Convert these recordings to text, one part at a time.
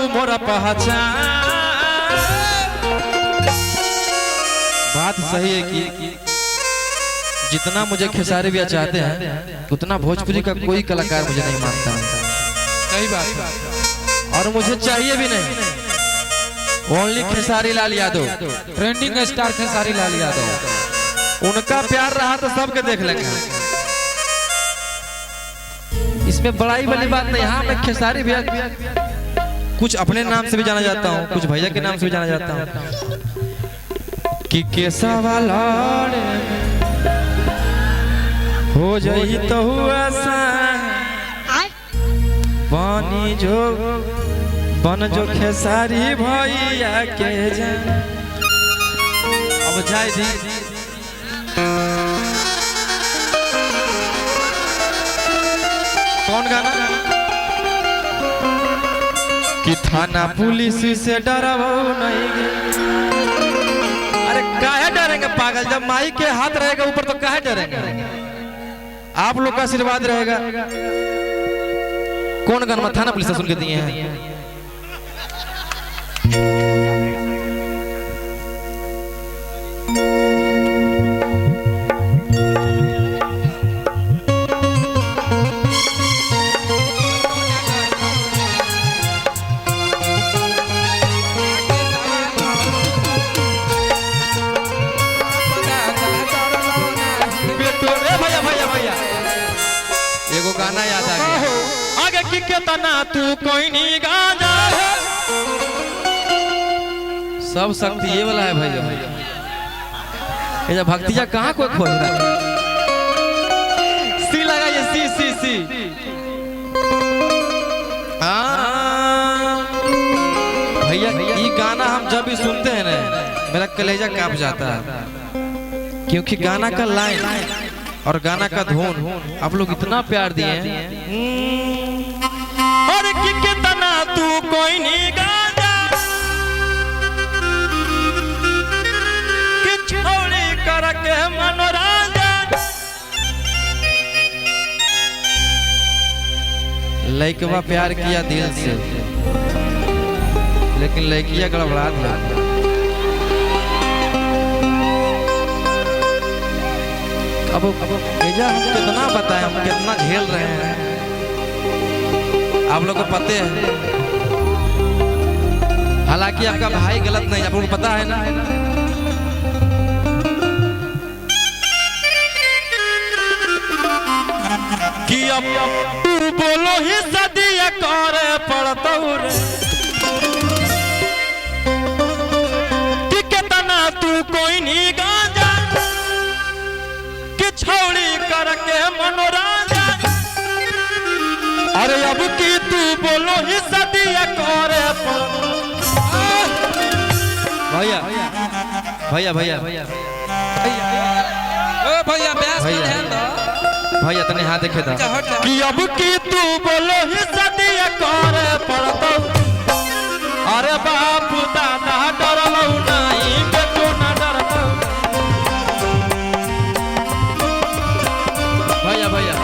मोरा पहचान। बात सही है कि जितना मुझे खेसारी भैया चाहते हैं उतना भोजपुरी का कोई कलाकार मुझे नहीं मानता। सही बात है। और मुझे चाहिए भी नहीं। Only Khesari Lal Yadav, trending star Khesari Lal Yadav. उनका प्यार रहा तो सबके देख लेंगे। इसमें बड़ाई वाली बात नहीं। हाँ, मैं खेसारी भैया कुछ अपने नाम से भी जाना जाता हूँ, कुछ भैया के नाम से भी जाना जाता हूँ कि केसवा लाड़े हो जाई तो ऐसा पानी जो बन जो खेसारी भैया के जान। अब जाए दी कौन गाना कि थाना पुलिस से डरबो नहीं गे। अरे काहे डरेंगे पागल, जब माई के हाथ रहेगा ऊपर तो काहे डरेंगे। आप लोग का आशीर्वाद रहेगा। कौन गाना थाना पुलिस से सुन के दिए हैं? एगो गाना याद आ गया। आगे की केतना तू कोई नहीं गाना है। सब शक्ति ये वाला है भैया। ये भक्तिया कहाँ कोई खोज रहा है? सी लगाइए, सी सी सी। भैया ये गाना हम जब भी सुनते हैं ना मेरा कलेजा कांप जाता है, क्योंकि गाना का लाइन और गाना का धुन आप लोग इतना प्यार दिए हैं। और कितना तू कोई नहीं गाना कि छोड़ी करके मनोरंजन। लइकवा प्यार किया दिल से, लेकिन लइकिया गड़बड़ा दिया। अब भेजा हम कितना बताएं, हम कितना झेल रहे हैं, आप लोग को पता है। हालांकि आपका भाई गलत नहीं, आप लोग को पता है ना। कि अब तू बोलो ही सदिया करे पड़ता रे कि कितना तू कोई नहीं गांजा छोड़ी करके मनोरंजन। अरे अब की तू बोलो ही सदिया करे भैया भैया भैया भैया भैया तने हाथ देखे था कि अब की तू बोलो ही सदिया करे पड़तो। अरे बाप दादा डरलो नहीं, बेटो ना डरलो। भैया भैया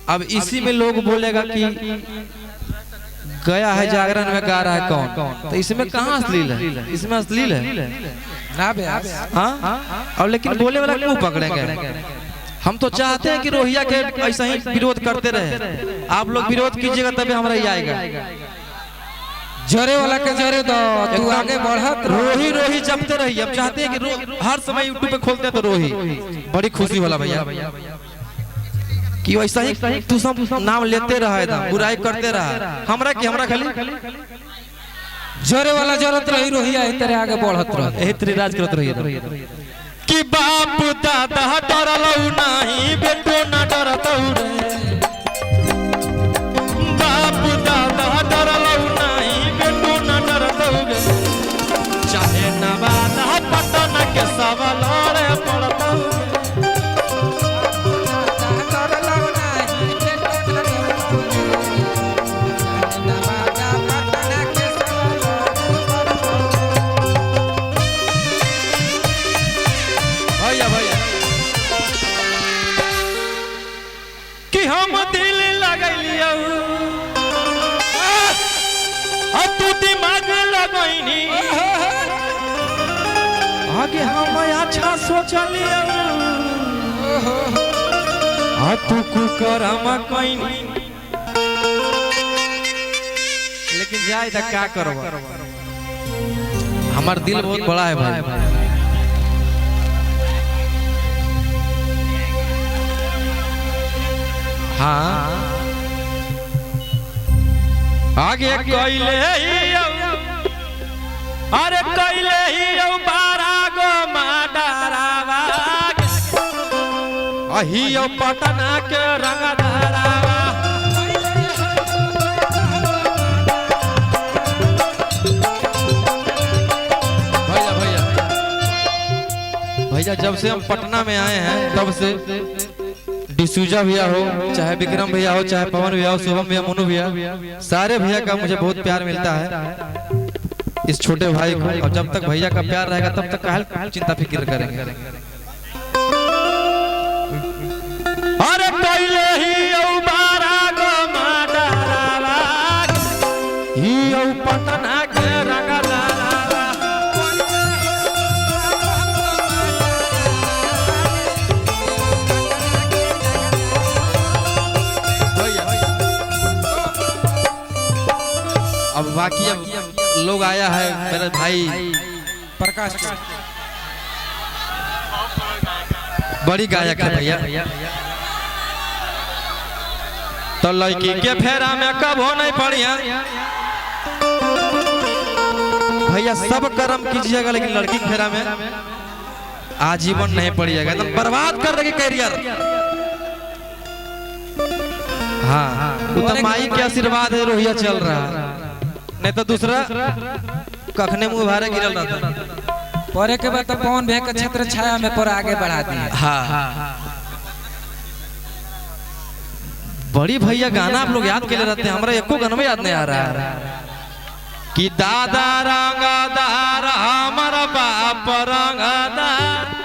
अब इसी में लोग बोलेगा कि गया है जागरण में गा रहा है कौन, तो इसमें कहाँ अश्लील है? इसमें अश्लील है ना बे। हाँ, और लेकिन बोले वाला क्यों पकड़ेंगे? हम तो चाहते हैं कि रोहिया के ऐसा ही विरोध करते रहे। आप लोग विरोध कीजिएगा तभी हमारा ये आएगा। जरे वाला के जरे दो, तू आगे बढ़त रोही रोही जपते रहिए। हम चाहते हैं कि हर समय यूट्यूब पे खोलते हैं तो रोही बड़ी खुशी वाला भैया कि वैसा ही तू सब नाम लेते रहा एकदम बुराई करते रहा। हमरा की हमरा खाली जरे वाला जरत रही रोहिया तेरे आगे बढ़त रह, एही तेरे राज करत रही कि बाप दादा डरलौ नहीं, बेटो ना डरतौ रे। बाप दादा डरलौ नहीं, बेटो ना डरतौ रे। चाहे नवादा पटना के सवाल रे पड़तौ। कि हम दिल लगलियो आगे हम अच्छा सोचलिए आ तू कुकरम कहीं लेकिन जाए तो क्या करब हमार दिल बहुत बड़ा है भाई हाँ आगे कैले अरे कैले ही बारा गो माडरावा अही पटना के रंगदारावा भैया जब से हम पटना में आए हैं तब से डिसूजा भैया हो चाहे विक्रम भैया हो चाहे पवन भैया हो शुभम भैया मोनू भैया सारे भैया का मुझे बहुत प्यार मिलता है इस छोटे भाई को और जब तक भैया का प्यार रहेगा तब तक काहे चिंता फिक्र करेंगे अरे पहले ही बारा गो माडरावा ही पटना के रंगदारावा अब बाकी अब लोग आया है मेरे भाई प्रकाश बड़ी गायक है भैया तो लड़की के फेरा में कब हो नहीं पड़िया भैया सब कर्म कीजिएगा लेकिन लड़की के फेरा में आजीवन नहीं पड़िएगा एकदम बर्बाद कर देगी कैरियर हाँ वो तो माई के आशीर्वाद है रोहिया चल रहा है नहीं तो दूसरा कखने मुंह भारे गिरल रहता परे के बाद तो पवन भैया के छत्र छाया में पर आगे बढ़ा दिए हाँ बड़ी भैया गाना आप लोग याद के लिए रहते हैं हमारा एको गाना में याद नहीं आ रहा है कि दादा रंगदार हमारा बाप रंगदार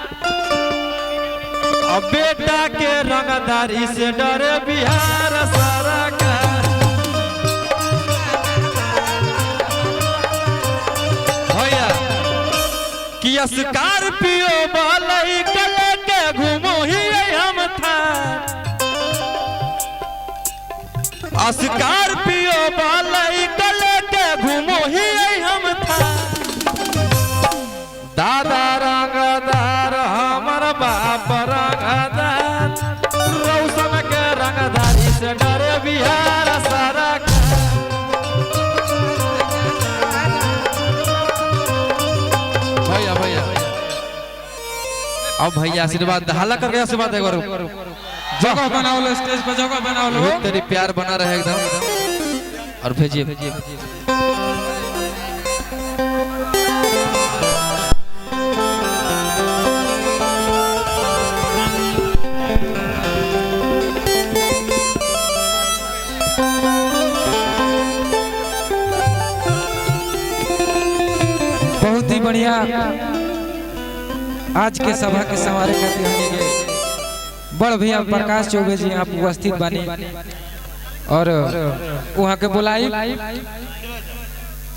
अब बेटा के रंगदारी से डरे बिहार सरकार भैया कि स्कॉर्पियो वाले कले के घूमो ही हम था स्कॉर्पियो वाले कले के घूमो ही हम था दादा रंगदार हमर बाप रंगदार रौशन के रंगदारी से डरे बिहार सारा भैया भैया अब भैया आशीर्वाद हाला करके आशीर्वाद एक बार जगह बनाओ लो स्टेज पर जगह बनाओ लो तेरी प्यार बना रहे एकदम और भेजिए बहुत ही बढ़िया आज के सभा के संवारे करते हमने के बड़ भैया प्रकाश चौबे जी यहाँ उपस्थित बानी और वहाँ के बुलाई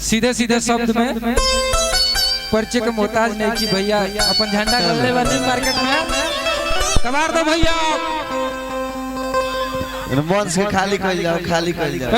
सीधे सीधे शब्द में परिचय के मोहताज नहीं कि भैया अपन झंडा गलने वाली मार्केट में कबार दो भैया मंच के खाली कर जाओ